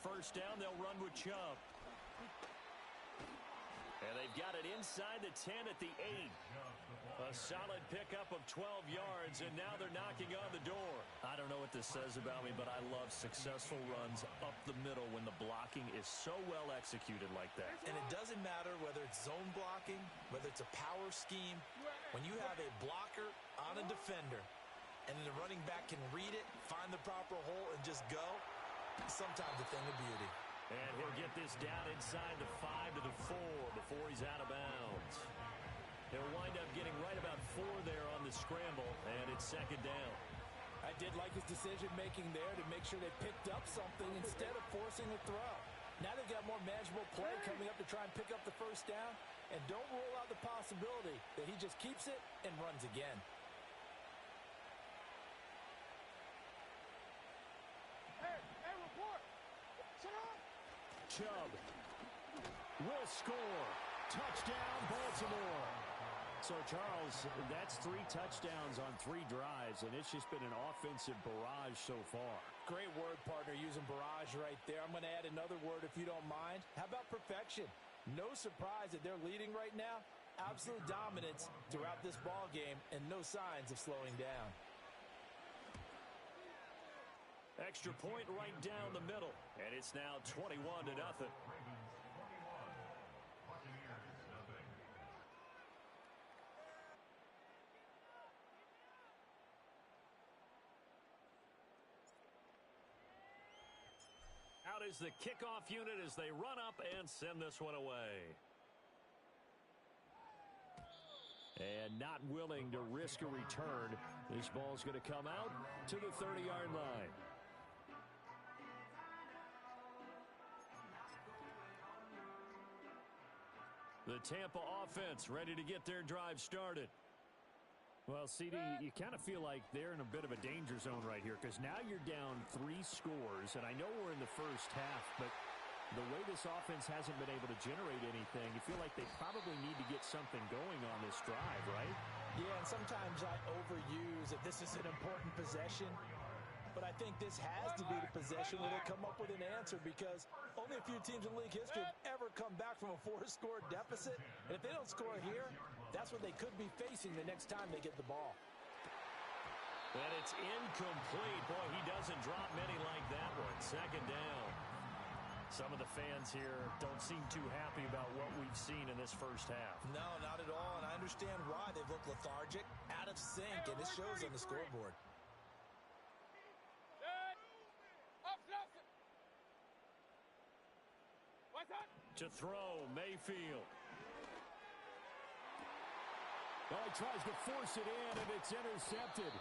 first down. They'll run with Chubb. And they've got it inside the 10 at the 8. A solid pickup of 12 yards, and now they're knocking on the door. I don't know what this says about me, but I love successful runs up the middle when the blocking is so well executed like that. And it doesn't matter whether it's zone blocking, whether it's a power scheme. When you have a blocker on a defender, and then the running back can read it, find the proper hole, and just go, sometimes a thing of beauty. And he'll get this down inside the 5 to the 4 before he's out of bounds. He'll wind up getting right about 4 there on the scramble, and it's second down. I did like his decision-making there to make sure they picked up something instead of forcing a throw. Now they've got more manageable play coming up to try and pick up the first down, and don't rule out the possibility that he just keeps it and runs again. Hey, report! Sit up! Chubb will score. Touchdown, Baltimore. So, Charles, that's 3 touchdowns on 3 drives, and it's just been an offensive barrage so far. Great word, partner, using barrage right there. I'm going to add another word if you don't mind. How about perfection? No surprise that they're leading right now. Absolute dominance throughout this ball game, and no signs of slowing down. Extra point right down the middle, and it's now 21-0. Out is the kickoff unit as they run up and send this one away. And not willing to risk a return. This ball's going to come out to the 30-yard line. The Tampa offense ready to get their drive started. Well, CD, you kind of feel like they're in a bit of a danger zone right here because now you're down 3 scores, and I know we're in the first half, but the way this offense hasn't been able to generate anything, you feel like they probably need to get something going on this drive, right? Yeah, and sometimes I overuse that this is an important possession. But I think this has to be the possession where they come up with an answer because only a few teams in league history have ever come back from a 4-score deficit. And if they don't score here, that's what they could be facing the next time they get the ball. And it's incomplete. Boy, he doesn't drop many like that one. Second down. Some of the fans here don't seem too happy about what we've seen in this first half. No, not at all, and I understand why. They've looked lethargic, out of sync, and it shows on the scoreboard. To throw, Mayfield. Well, he tries to force it in, and it's intercepted.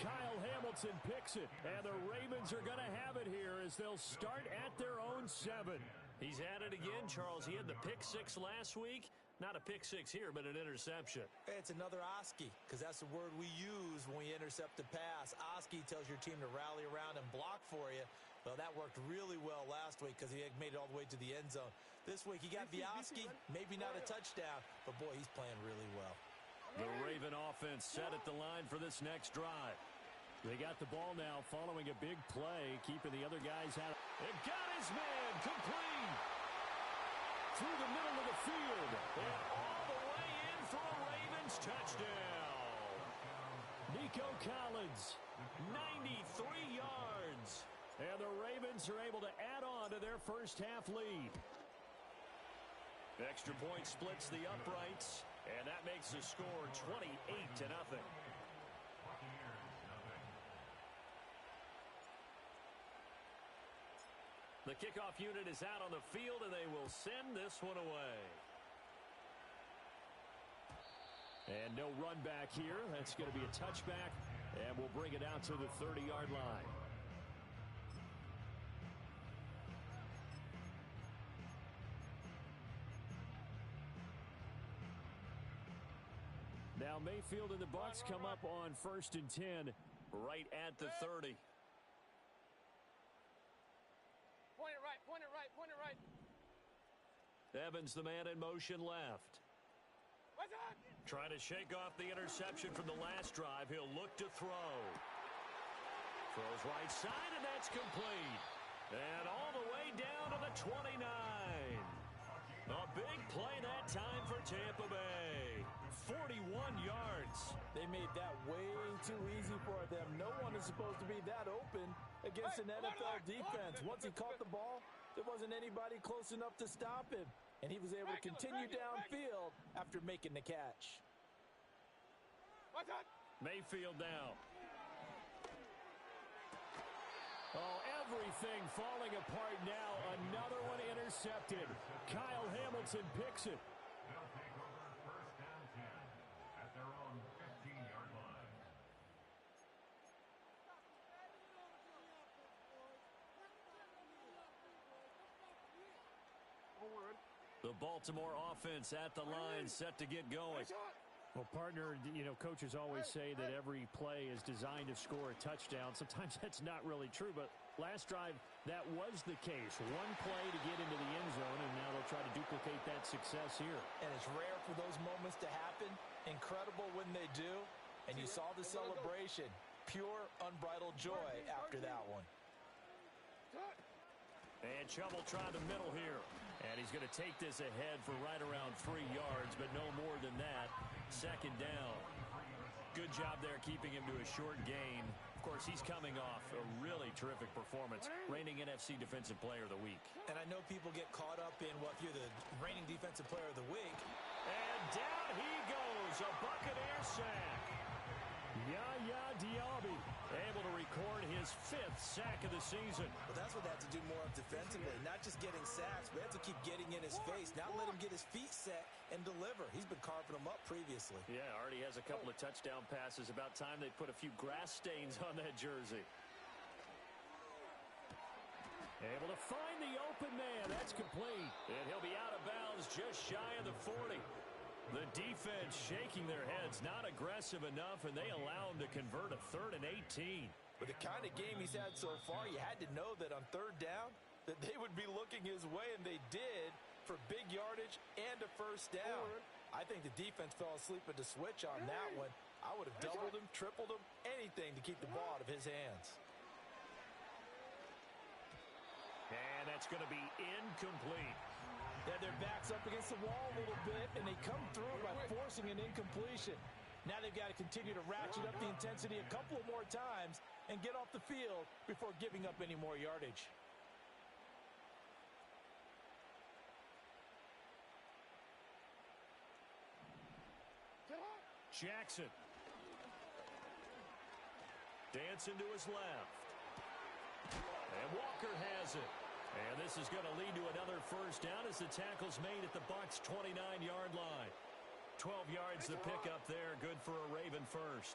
Kyle Hamilton picks it, and the Ravens are going to have it here as they'll start at their own 7. He's at it again, Charles. He had the pick 6 last week. Not a pick 6 here, but an interception. It's another Oski, because that's the word we use when we intercept a pass. Oski tells your team to rally around and block for you. Well, that worked really well last week because he had made it all the way to the end zone. This week, he got Vioski, maybe not a touchdown, but, boy, he's playing really well. The Raven offense set at the line for this next drive. They got the ball now following a big play, keeping the other guys out. It got his man complete through the middle of the field and all the way in for a Ravens touchdown. Nico Collins, 93 yards. And the Ravens are able to add on to their first half lead. Extra point splits the uprights, and that makes the score 28-0. The kickoff unit is out on the field, and they will send this one away. And no run back here. That's going to be a touchback, and we'll bring it out to the 30-yard line. Now Mayfield and the Bucs come up on 1st and 10 right at the 30. Point it right, point it right, point it right. Evans, the man in motion left. What's that? Trying to shake off the interception from the last drive. He'll look to throw. Throws right side, and that's complete. And all the way 29. A big play that time for Tampa Bay. 41 yards. They made that way too easy for them. No one is supposed to be that open against an NFL defense. Once he caught the ball, there wasn't anybody close enough to stop him. And he was able to continue downfield after making the catch. Mayfield now. Oh, everything falling apart now. Another one intercepted. Kyle Hamilton picks it. They'll take over first down 10 at their own 15-yard line. The Baltimore offense at the line, set to get going. Well, partner, you know, coaches always say that every play is designed to score a touchdown. Sometimes that's not really true, but last drive, that was the case. One play to get into the end zone, and now they'll try to duplicate that success here. And it's rare for those moments to happen. Incredible when they do. And you saw the celebration. Pure, unbridled joy after that one. And Chubb will try the middle here. And he's going to take this ahead for right around 3 yards, but no more than that. Second down. Good job there keeping him to a short gain. Of course, he's coming off a really terrific performance, reigning NFC Defensive Player of the Week. And I know people get caught up in, well, if you're the reigning Defensive Player of the Week. And down he goes, a Buccaneer sack. Yaya Diaby able to record his 5th sack of the season. Well, that's what they have to do more of defensively. Not just getting sacks, but they have to keep getting in his face. Now let him get his feet set and deliver. He's been carving them up previously. Yeah, already has a couple of touchdown passes. About time they put a few grass stains on that jersey. Able to find the open man. That's complete. And he'll be out of bounds just shy of the 40. The defense shaking their heads, not aggressive enough, and they allow him to convert a 3rd and 18. With the kind of game he's had so far, you had to know that on 3rd down, that they would be looking his way, and they did, for big yardage and a first down. I think the defense fell asleep at the switch on that one. I would have doubled him, tripled him, anything to keep the ball out of his hands. And that's going to be incomplete. They had their backs up against the wall a little bit, and they come through by forcing an incompletion. Now they've got to continue to ratchet up the intensity a couple of more times and get off the field before giving up any more yardage. Jackson. Dancing to his left. And Walker has it. And this is going to lead to another first down as the tackle's made at the Bucs' 29-yard line. 12 yards the pickup there. Good for a Raven first.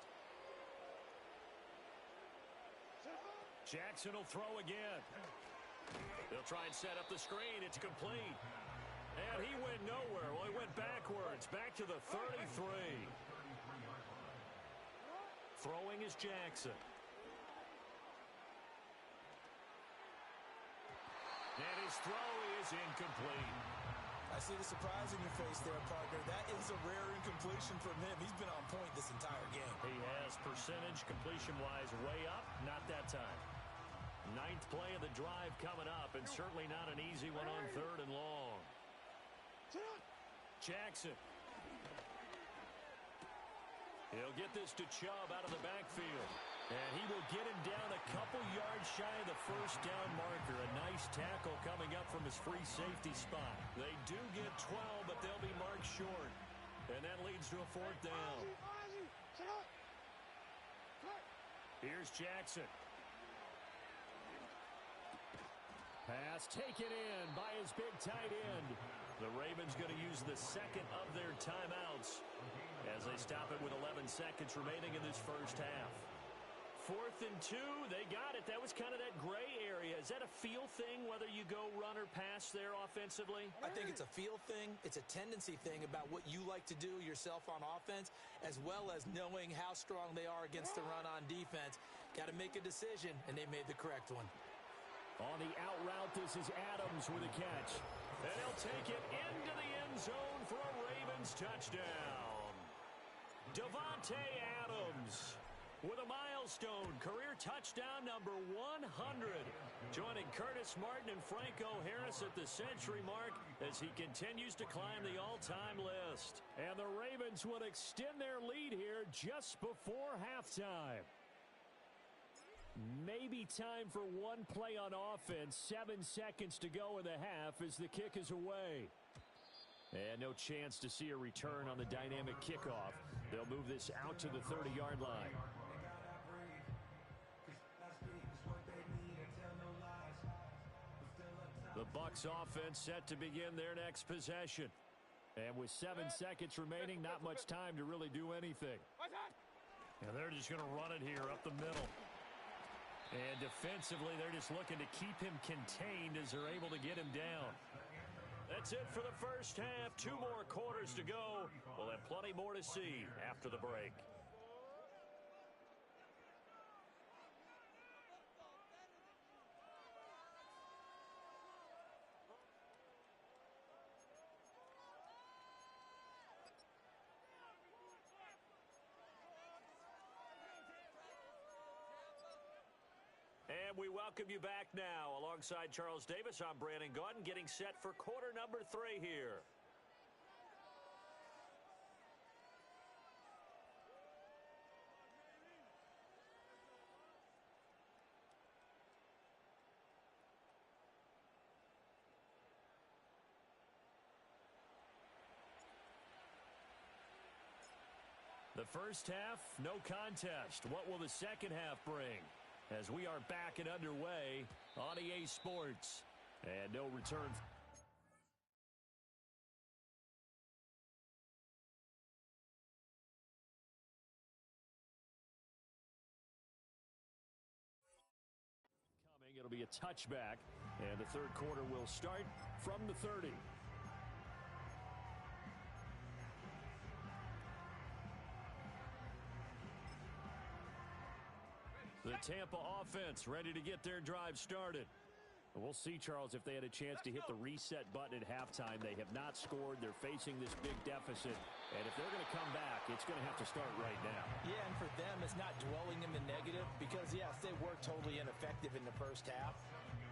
Jackson will throw again. They'll try and set up the screen. It's complete. And he went nowhere. Well, he went backwards. Back to the 33. Throwing is Jackson. And his throw is incomplete. I see the surprise in your face there, partner. That is a rare incompletion from him. He's been on point this entire game. He has percentage completion-wise way up. Not that time. 9th play of the drive coming up, and certainly not an easy one on 3rd and long. Jackson. He'll get this to Chubb out of the backfield. And he will get him down a couple yards shy of the first down marker. A nice tackle coming up from his free safety spot. They do get 12, but they'll be marked short. And that leads to a 4th down. Here's Jackson. Pass taken in by his big tight end. The Ravens going to use the 2nd of their timeouts as they stop it with 11 seconds remaining in this first half. 4th and 2, they got it. That was kind of that gray area. Is that a feel thing, whether you go run or pass there offensively? I think it's a feel thing. It's a tendency thing about what you like to do yourself on offense, as well as knowing how strong they are against the run on defense. Got to make a decision, and they made the correct one. On the out route, this is Adams with a catch. And he'll take it into the end zone for a Ravens touchdown. Davante Adams. with a milestone career touchdown number 100. Joining Curtis Martin and Franco Harris at the century mark as he continues to climb the all-time list. And the Ravens would extend their lead here just before halftime. Maybe time for one play on offense. 7 seconds to go in the half as the kick is away. And no chance to see a return on the dynamic kickoff. They'll move this out to the 30-yard line. The Bucs offense set to begin their next possession. And with 7 seconds remaining, not much time to really do anything. And they're just going to run it here up the middle. And defensively, they're just looking to keep him contained as they're able to get him down. That's it for the first half. 2 more quarters to go. We'll have plenty more to see after the break. And we welcome you back now. Alongside Charles Davis, I'm Brandon Gaudin, getting set for quarter number 3 here. The first half, no contest. What will the second half bring? As we are back and underway on EA Sports. And no return. Coming, it'll be a touchback. And the third quarter will start from the 30. The Tampa offense ready to get their drive started. We'll see, Charles, if they had a chance to hit the reset button at halftime. They have not scored. They're facing this big deficit. And if they're going to come back, it's going to have to start right now. Yeah, and for them, it's not dwelling in the negative because, yes, they were totally ineffective in the first half.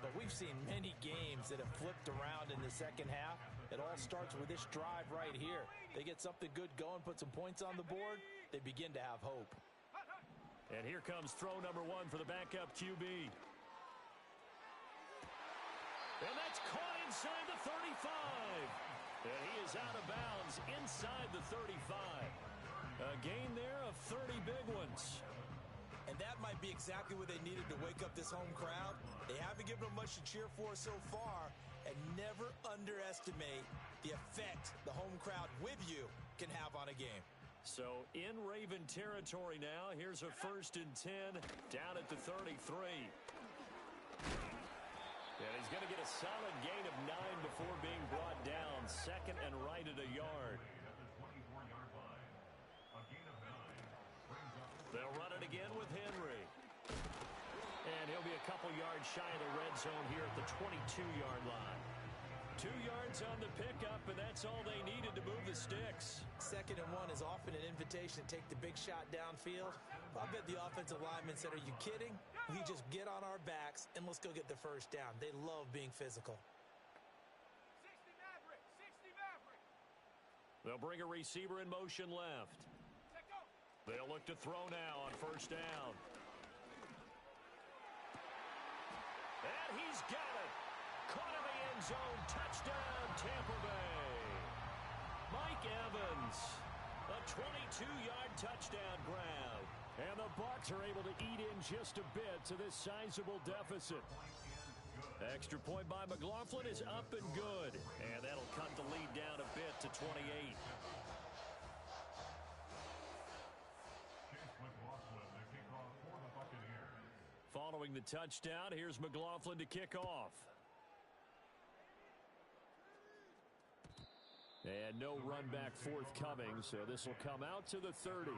But we've seen many games that have flipped around in the second half. It all starts with this drive right here. They get something good going, put some points on the board, they begin to have hope. And here comes throw number 1 for the backup QB. And that's caught inside the 35. And he is out of bounds inside the 35. A gain there of 30 big ones. And that might be exactly what they needed to wake up this home crowd. They haven't given them much to cheer for so far. And never underestimate the effect the home crowd with you can have on a game. So in Raven territory now. Here's a 1st and 10 down at the 33. And he's going to get a solid gain of 9 before being brought down. 2nd and right at a yard. They'll run it again with Henry. And he'll be a couple yards shy of the red zone here at the 22-yard line. 2 yards on the pickup, and that's all they needed to move the sticks. 2nd and 1 is often an invitation to take the big shot downfield. I bet the offensive lineman said, are you kidding? We just get on our backs, and let's go get the first down. They love being physical. 60 Maverick! 60 Maverick! They'll bring a receiver in motion left. They'll look to throw now on 1st down. And he's got it. Caught in the end zone. Touchdown, Tampa Bay. Mike Evans. A 22-yard touchdown grab. And the Bucs are able to eat in just a bit to this sizable deficit. Extra point by McLaughlin is up and good. And that'll cut the lead down a bit to 28. Following the touchdown, here's McLaughlin to kick off. And no run back forthcoming, so this will come out to the 30.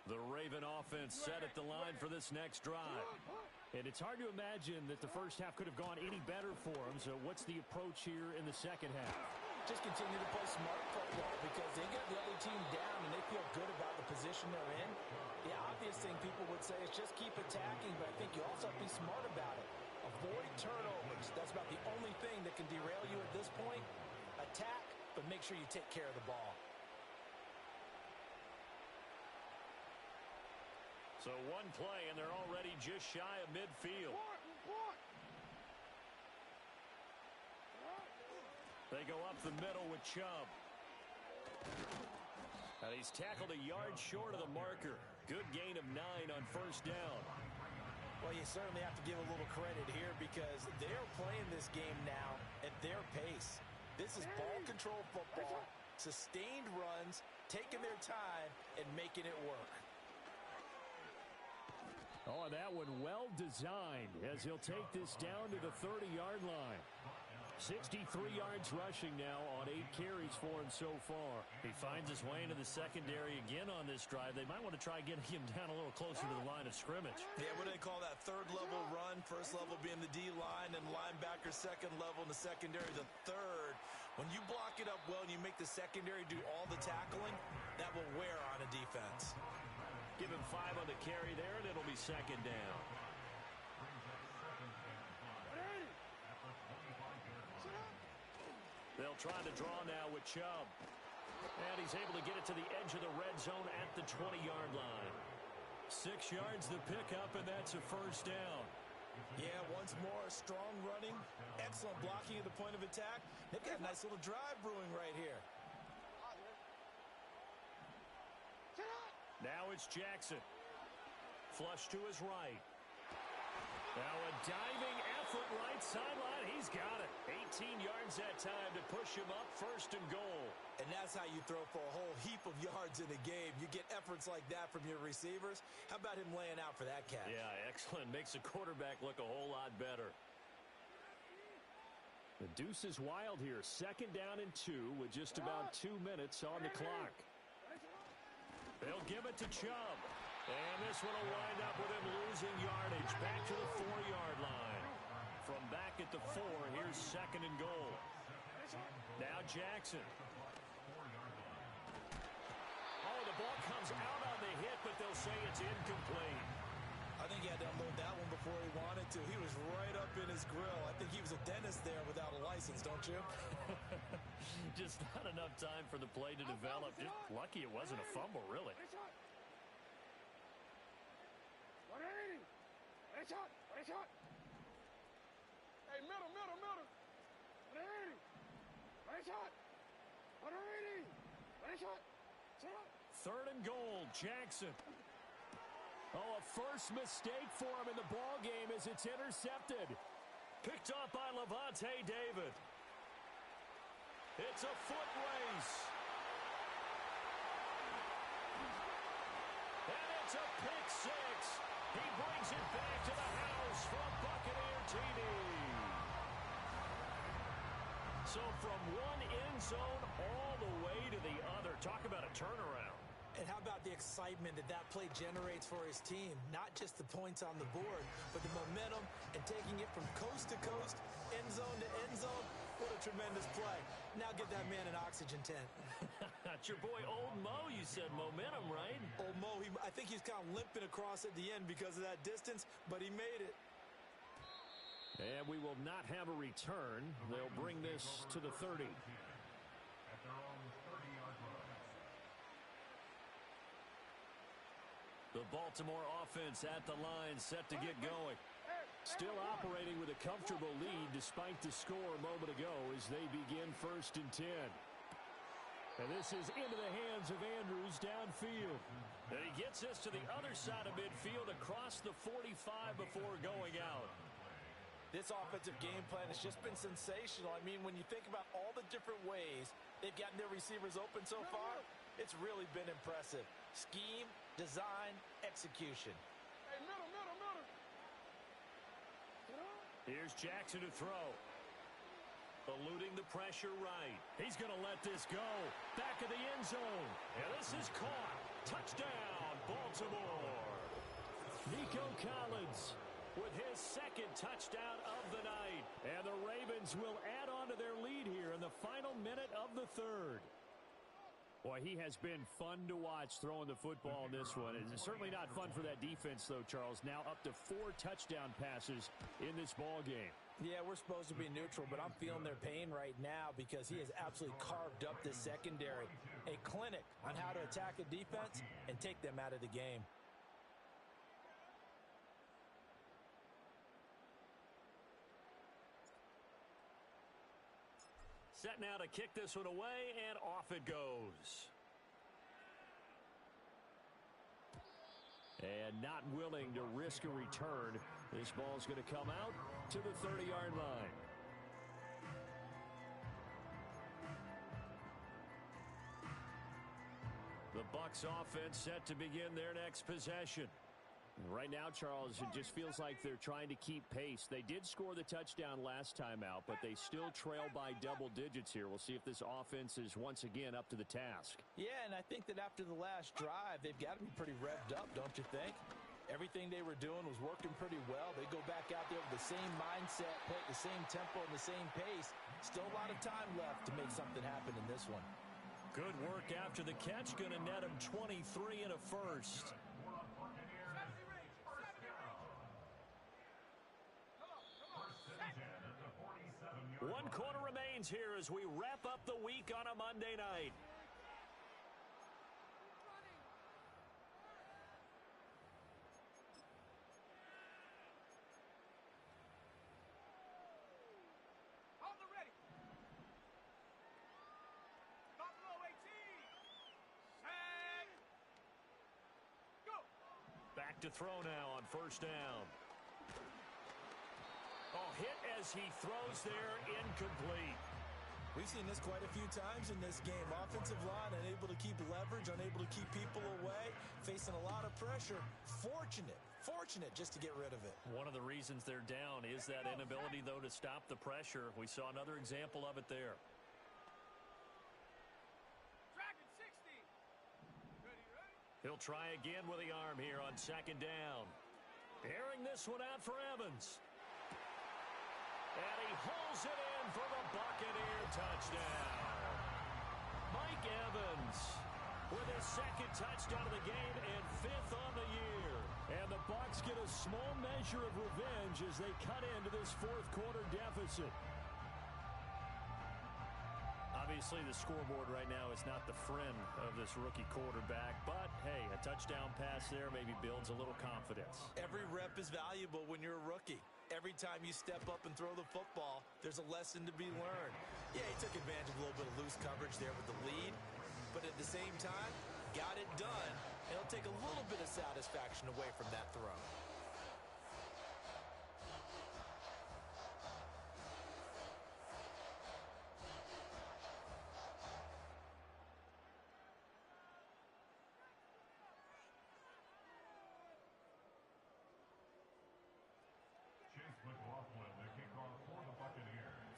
The Raven offense set at the line for this next drive. And it's hard to imagine that the first half could have gone any better for them, so what's the approach here in the second half? Just continue to play smart football because they get the other team down and they feel good about the position they're in. The obvious thing people would say is just keep attacking, but I think you also have to be smart about it. Avoid turnovers. That's about the only thing that can derail you at this point. Attack, but make sure you take care of the ball. So one play, and they're already just shy of midfield. They go up the middle with Chubb. And he's tackled a yard short of the marker. Good gain of 9 on first down. Well, you certainly have to give a little credit here because they're playing this game now at their pace. This is ball control football, sustained runs, taking their time, and making it work. Oh, that one well designed as he'll take this down to the 30-yard line. 63 yards rushing now on 8 carries for him so far. He finds his way into the secondary again on this drive. They might want to try getting him down a little closer to the line of scrimmage. Yeah, what do they call that? Third level run, first level being the D-line, and linebacker second level, and the secondary the third. When you block it up well and you make the secondary do all the tackling, that will wear on a defense. Give him 5 on the carry there, and it'll be second down. They'll try to draw now with Chubb. And he's able to get it to the edge of the red zone at the 20-yard line. 6 yards the pickup, and that's a first down. Yeah, once more, strong running, excellent blocking at the point of attack. They've got a nice little drive brewing right here. Now it's Jackson. Flush to his right. Now a diving effort right sideline. He's got it. 18 yards that time to push him up, first and goal. And that's how you throw for a whole heap of yards in a game. You get efforts like that from your receivers. How about him laying out for that catch? Yeah, excellent. Makes the quarterback look a whole lot better. The deuce is wild here. Second down and 2 with just about 2 minutes on the clock. They'll give it to Chubb. And this one will wind up with him losing yardage. Back to the 4-yard line. From back at the 4, here's second and goal. Now Jackson. Oh, the ball comes out on the hit, but they'll say it's incomplete. I think he had to unload that one before he wanted to. He was right up in his grill. I think he was a dentist there without a license, don't you? Just not enough time for the play to develop. Just lucky it wasn't a fumble, really. Hey, middle. Third and goal, Jackson. Oh, a first mistake for him in the ball game as it's intercepted. Picked up by Lavonte David. It's a foot race. And it's a pick six. He brings it back to the house from Buccaneer TV. So from one end zone all the way to the other. Talk about a turnaround. And how about the excitement that play generates for his team? Not just the points on the board, but the momentum and taking it from coast to coast, end zone to end zone. What a tremendous play. Now get that man an oxygen tent. That's your boy Old Mo. You said momentum, right? Old Mo, I think he's kind of limping across at the end because of that distance, but he made it. And we will not have a return. They'll bring this to the 30. At their own 30-yard line. The Baltimore offense at the line, set to get going. Still operating with a comfortable lead despite the score a moment ago as they begin first and 10. And this is into the hands of Andrews downfield. And he gets this to the other side of midfield across the 45 before going out. This offensive game plan has just been sensational. I mean, when you think about all the different ways they've gotten their receivers open so far, it's really been impressive. Scheme, design, execution. Hey, middle. Here's Jackson to throw. Eluding the pressure right. He's going to let this go. Back of the end zone. And this is caught. Touchdown, Baltimore. Nico Collins with his second touchdown of the night. And the Ravens will add on to their lead here in the final minute of the third. Boy, he has been fun to watch throwing the football in this one. It's certainly not fun for that defense, though, Charles. Now up to 4 touchdown passes in this ball game. Yeah, we're supposed to be neutral, but I'm feeling their pain right now because he has absolutely carved up this secondary. A clinic on how to attack a defense and take them out of the game. Set now to kick this one away, and off it goes. And not willing to risk a return. This ball's going to come out to the 30-yard line. The Bucs offense set to begin their next possession. Right now, Charles, it just feels like they're trying to keep pace. They did score the touchdown last time out, but they still trail by double digits here. We'll see if this offense is once again up to the task. Yeah, and I think that after the last drive, they've got to be pretty revved up, don't you think? Everything they were doing was working pretty well. They go back out there with the same mindset, play at the same tempo and the same pace. Still a lot of time left to make something happen in this one. Good work after the catch. Going to net him 23 and a first. One quarter remains here as we wrap up the week on a Monday night. On the ready. Buffalo 18. Set. Go. Back to throw now on first down. Oh, hit as he throws there, incomplete. We've seen this quite a few times in this game. Offensive line unable to keep leverage, unable to keep people away, facing a lot of pressure. Fortunate just to get rid of it. One of the reasons they're down is that inability, though, to stop the pressure. We saw another example of it there. Dragon 60. Ready. He'll try again with the arm here on second down. Airing this one out for Evans. And he hauls it in for the Buccaneer touchdown. Mike Evans with his second touchdown of the game and 5th on the year. And the Bucs get a small measure of revenge as they cut into this fourth quarter deficit. Obviously, the scoreboard right now is not the friend of this rookie quarterback, but, hey, a touchdown pass there maybe builds a little confidence. Every rep is valuable when you're a rookie. Every time you step up and throw the football, there's a lesson to be learned. Yeah, he took advantage of a little bit of loose coverage there with the lead, but at the same time, got it done, and he'll take a little bit of satisfaction away from that throw.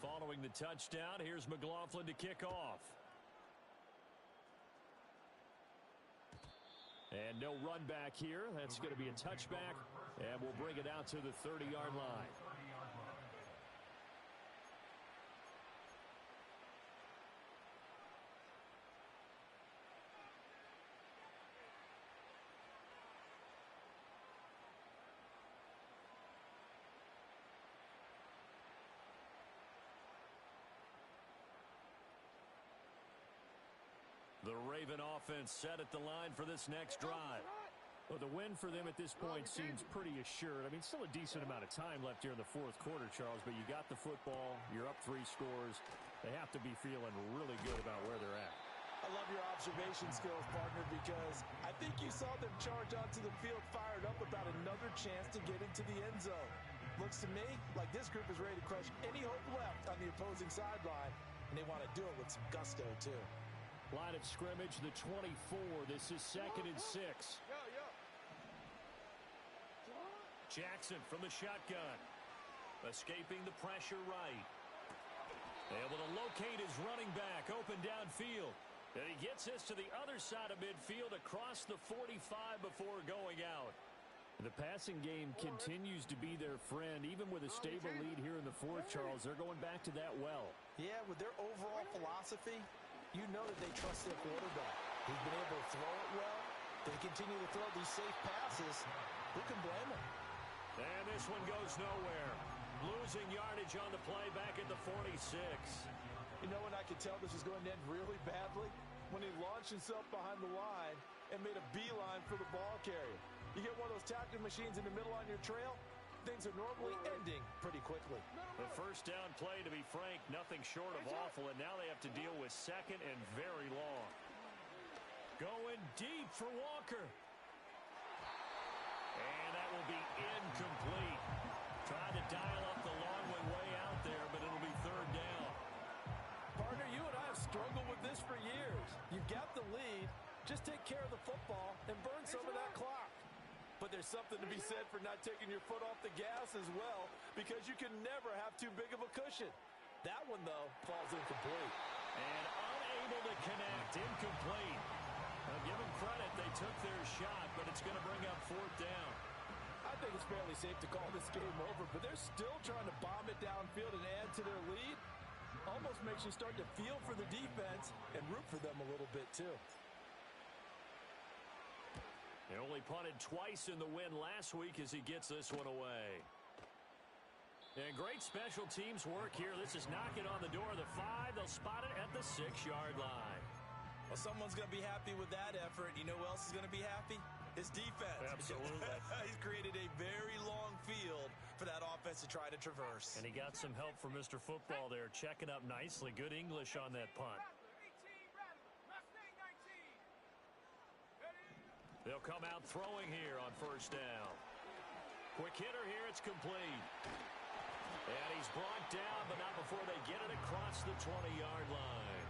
Following the touchdown, here's McLaughlin to kick off. And no run back here. That's going to be a touchback, and we'll bring it out to the 30-yard line. The Raven offense set at the line for this next drive. Well, the win for them at this point seems pretty assured. I mean, still a decent amount of time left here in the fourth quarter, Charles, but you got the football, you're up 3 scores. They have to be feeling really good about where they're at. I love your observation skills, partner, because I think you saw them charge onto the field fired up about another chance to get into the end zone. Looks to me like this group is ready to crush any hope left on the opposing sideline, and they want to do it with some gusto, too. Line of scrimmage, the 24. This is 2nd and 6. Jackson from the shotgun. Escaping the pressure right. Able to locate his running back open downfield. And he gets this to the other side of midfield across the 45 before going out. The passing game continues to be their friend. Even with a stable lead here in the fourth, Charles, they're going back to that well. Yeah, with their overall philosophy, you know that they trust their quarterback. He's been able to throw it well. They continue to throw these safe passes. Who can blame them? And this one goes nowhere. Losing yardage on the play back at the 46. You know when I could tell this was going to end really badly? When he launched himself behind the line and made a beeline for the ball carrier. You get one of those tackling machines in the middle on your trail, things are normally ending pretty quickly. The first down play, to be frank, nothing short of awful, and now they have to deal with second and very long. Going deep for Walker. And that will be incomplete. Tried to dial up the long one way out there, but it'll be third down. Partner, you and I have struggled with this for years. You've got the lead. Just take care of the football and burn some of that clock. But there's something to be said for not taking your foot off the gas as well, because you can never have too big of a cushion. That one, though, falls incomplete. And unable to connect, incomplete. Now, give them credit, they took their shot, but it's going to bring up fourth down. I think it's fairly safe to call this game over, but they're still trying to bomb it downfield and add to their lead. Almost makes you start to feel for the defense and root for them a little bit, too. They only punted twice in the win last week as he gets this one away. And great special teams work here. This is knocking on the door of the 5. They'll spot it at the 6-yard line. Well, someone's going to be happy with that effort. You know who else is going to be happy? His defense. Absolutely. He's created a very long field for that offense to try to traverse. And he got some help from Mr. Football there, checking up nicely. Good English on that punt. They'll come out throwing here on first down. Quick hitter here, it's complete. And he's brought down, but not before they get it across the 20-yard line.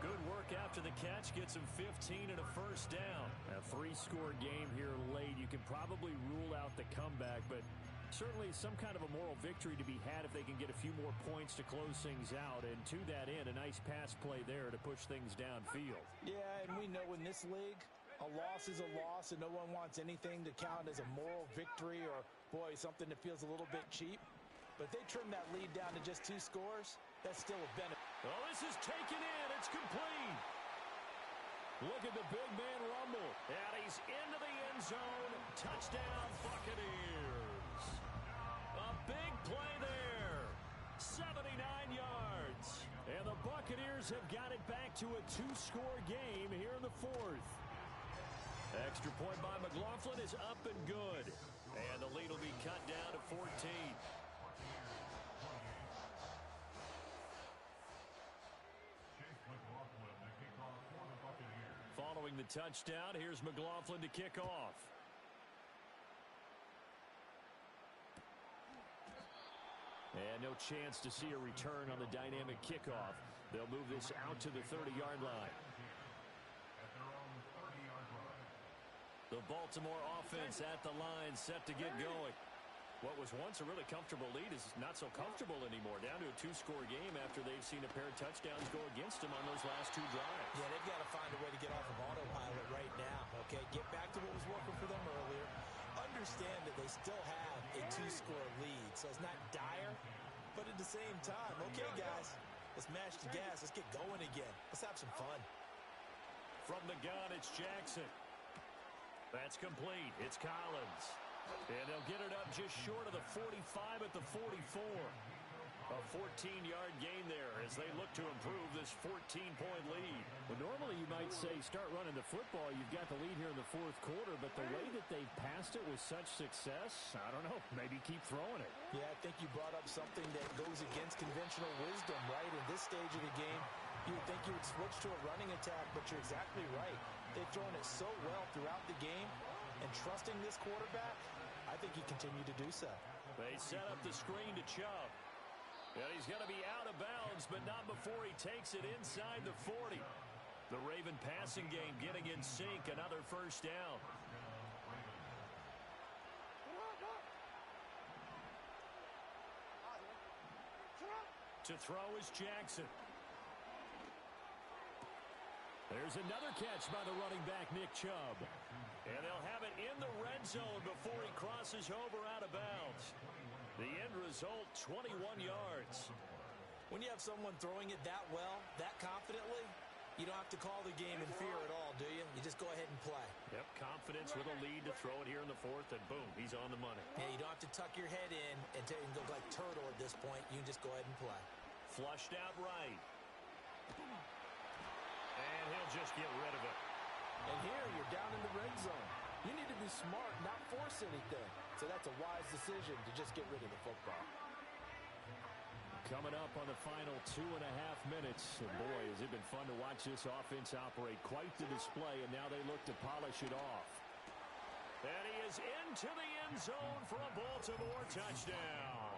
Good work after the catch, gets him 15 and a first down. A 3-score game here late. You can probably rule out the comeback, but certainly some kind of a moral victory to be had if they can get a few more points to close things out. And to that end, a nice pass play there to push things downfield. Yeah, and we know in this league, a loss is a loss, and no one wants anything to count as a moral victory or, boy, something that feels a little bit cheap. But they trim that lead down to just 2 scores. That's still a benefit. Oh, this is taken in. It's complete. Look at the big man rumble. And he's into the end zone. Touchdown, Buccaneers. A big play there. 79 yards. And the Buccaneers have got it back to a 2-score game here in the 4th. Extra point by McLaughlin is up and good. And the lead will be cut down to 14. Following the touchdown, here's McLaughlin to kick off. And no chance to see a return on the dynamic kickoff. They'll move this out to the 30-yard line. The Baltimore offense at the line, set to get going. What was once a really comfortable lead is not so comfortable anymore. Down to a 2-score game after they've seen a pair of touchdowns go against them on those last 2 drives. Yeah, they've got to find a way to get off of autopilot right now, okay? Get back to what was working for them earlier. Understand that they still have a 2-score lead, so it's not dire, but at the same time, okay, guys, let's mash the gas. Let's get going again. Let's have some fun. From the gun, it's Jackson. That's complete. It's Collins. And they'll get it up just short of the 45 at the 44. A 14-yard gain there as they look to improve this 14-point lead. Well, normally you might say start running the football. You've got the lead here in the 4th quarter, but the way that they've passed it with such success, I don't know, maybe keep throwing it. Yeah, I think you brought up something that goes against conventional wisdom, right? In this stage of the game, you would think you would switch to a running attack, but you're exactly right. They've thrown it so well throughout the game, and trusting this quarterback, I think he continued to do so. They set up the screen to Chubb. And he's going to be out of bounds, but not before he takes it inside the 40. The Raven passing game getting in sync, another first down. To throw is Jackson. There's another catch by the running back, Nick Chubb. And they'll have it in the red zone before he crosses over out of bounds. The end result, 21 yards. When you have someone throwing it that well, that confidently, you don't have to call the game in fear at all, do you? You just go ahead and play. Yep, confidence with a lead to throw it here in the fourth, and boom, he's on the money. Yeah, you don't have to tuck your head in and go like turtle at this point. You can just go ahead and play. Flushed out right. And he'll just get rid of it. And here, you're down in the red zone. You need to be smart, not force anything. So that's a wise decision to just get rid of the football. Coming up on the final 2.5 minutes. And boy, has it been fun to watch this offense operate. Quite the display, and now they look to polish it off. And he is into the end zone for a Baltimore touchdown.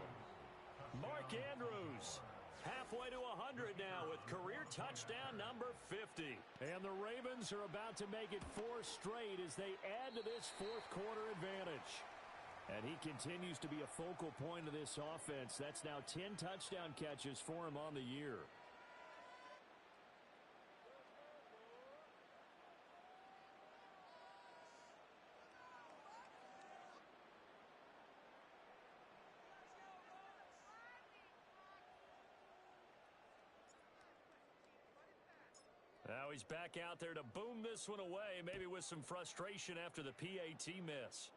Mark Andrews, halfway to 100 now with career touchdown number 50. And the Ravens are about to make it 4 straight as they add to this fourth quarter advantage. And he continues to be a focal point of this offense. That's now 10 touchdown catches for him on the year. Now he's back out there to boom this one away, maybe with some frustration after the PAT miss.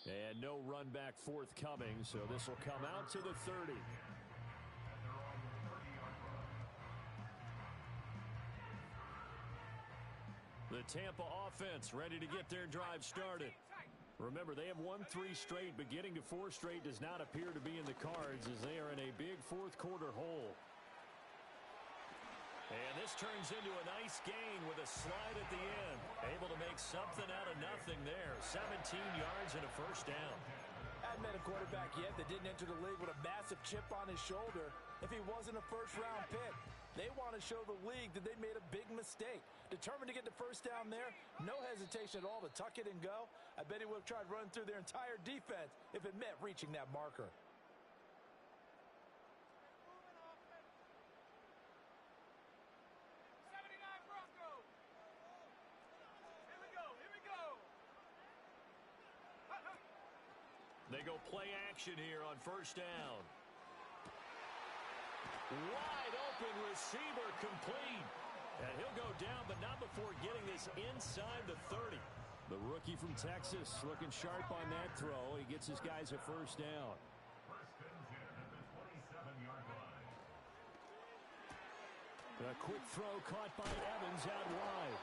And no run back forthcoming, so this will come out to the 30. The Tampa offense ready to get their drive started. Remember, they have won 3 straight, but getting to 4 straight does not appear to be in the cards as they are in a big fourth quarter hole. And this turns into a nice gain with a slide at the end. Able to make something out of nothing there. 17 yards and a first down. I haven't met a quarterback yet that didn't enter the league with a massive chip on his shoulder if he wasn't a first-round pick. They want to show the league that they made a big mistake. Determined to get the first down there, no hesitation at all to tuck it and go. I bet he would have tried running through their entire defense if it meant reaching that marker. They go play action here on first down. Wide open receiver complete. And he'll go down, but not before getting this inside the 30. The rookie from Texas looking sharp on that throw. He gets his guys a first down. First and 10 at the 27-yard line. A quick throw caught by Evans out wide.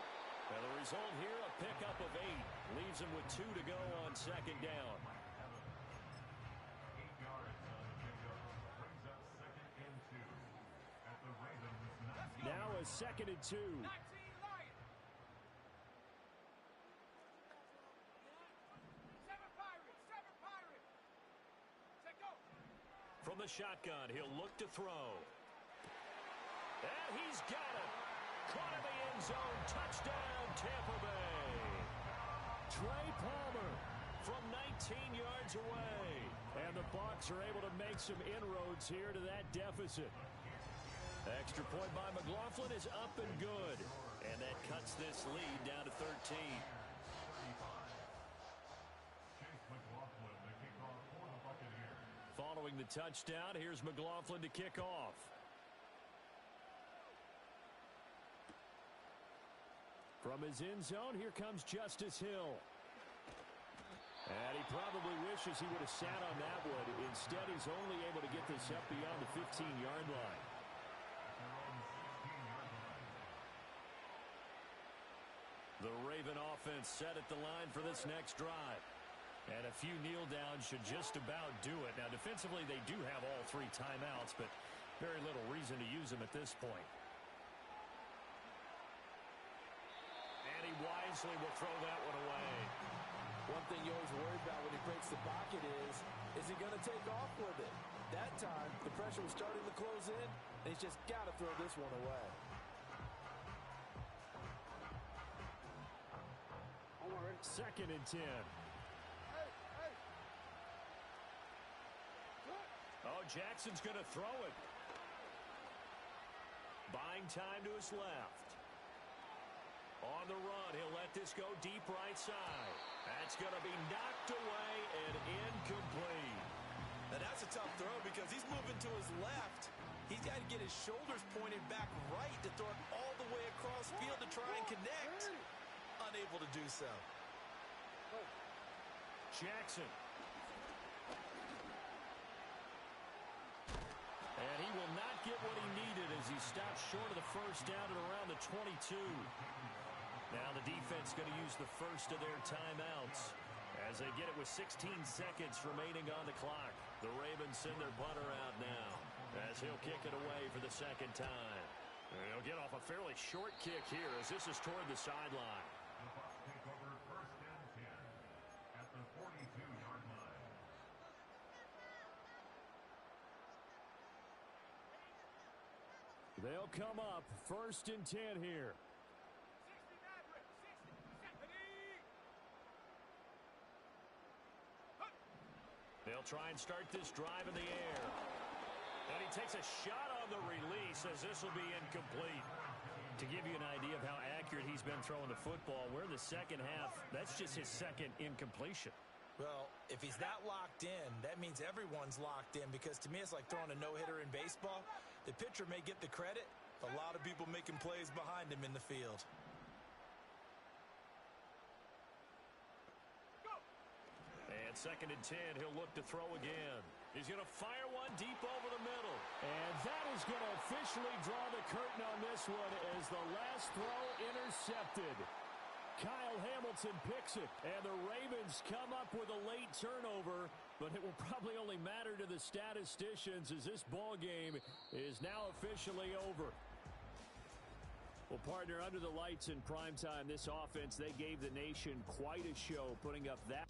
And the result here, a pickup of 8. Leaves him with 2 to go on second down. 8 yards on the pickup. Brings up second and 2 at the Ravens. Now a second and 2. 19 Lions. 7 Pirates. 7 Pirates. Set go. From the shotgun, he'll look to throw. And he's got it. Caught in the end zone. Touchdown, Tampa Bay. Trey Palmer From 19 yards away. And the Bucs are able to make some inroads here to that deficit. Extra point by McLaughlin is up and good. And that cuts this lead down to 13. Chase McLaughlin, the kickoff for the Buccaneers. Following the touchdown, here's McLaughlin to kick off. From his end zone, here comes Justice Hill. And he probably wishes he would have sat on that one. Instead, he's only able to get this up beyond the 15-yard line. The Raven offense set at the line for this next drive. And a few kneel downs should just about do it. Now, defensively, they do have all 3 timeouts, but very little reason to use them at this point. And he wisely will throw that one away. One thing you always worry about when he breaks the pocket is he going to take off with it? That time, the pressure was starting to close in, and he's just got to throw this one away. Second and 10. Oh, Jackson's going to throw it. Buying time to his left. On the run, he'll let this go deep right side. That's going to be knocked away and incomplete. Now that's a tough throw because he's moving to his left. He's got to get his shoulders pointed back right to throw it all the way across field to try and connect. Unable to do so. Jackson. And he will not get what he needed as he stops short of the first down at around the 22. Now the defense going to use the first of their timeouts as they get it with 16 seconds remaining on the clock. The Ravens send their punter out now as he'll kick it away for the second time. And he'll get off a fairly short kick here as this is toward the sideline. The Bucs take over 1st and 10 at the 42-yard line. They'll come up 1st and 10 here. 60 Maverick, 60. They'll try and start this drive in the air. And he takes a shot on the release as this will be incomplete. To give you an idea of how accurate he's been throwing the football, we're in the second half. That's just his second incompletion. Well, if he's not locked in, that means everyone's locked in because to me it's like throwing a no-hitter in baseball. The pitcher may get the credit, a lot of people making plays behind him in the field. And 2nd and 10, he'll look to throw again. He's going to fire one deep over the middle. And that is going to officially draw the curtain on this one as the last throw intercepted. Kyle Hamilton picks it, and the Ravens come up with a late turnover, but it will probably only matter to the statisticians as this ball game is now officially over. Well, partner, under the lights in primetime, this offense, they gave the nation quite a show, putting up that.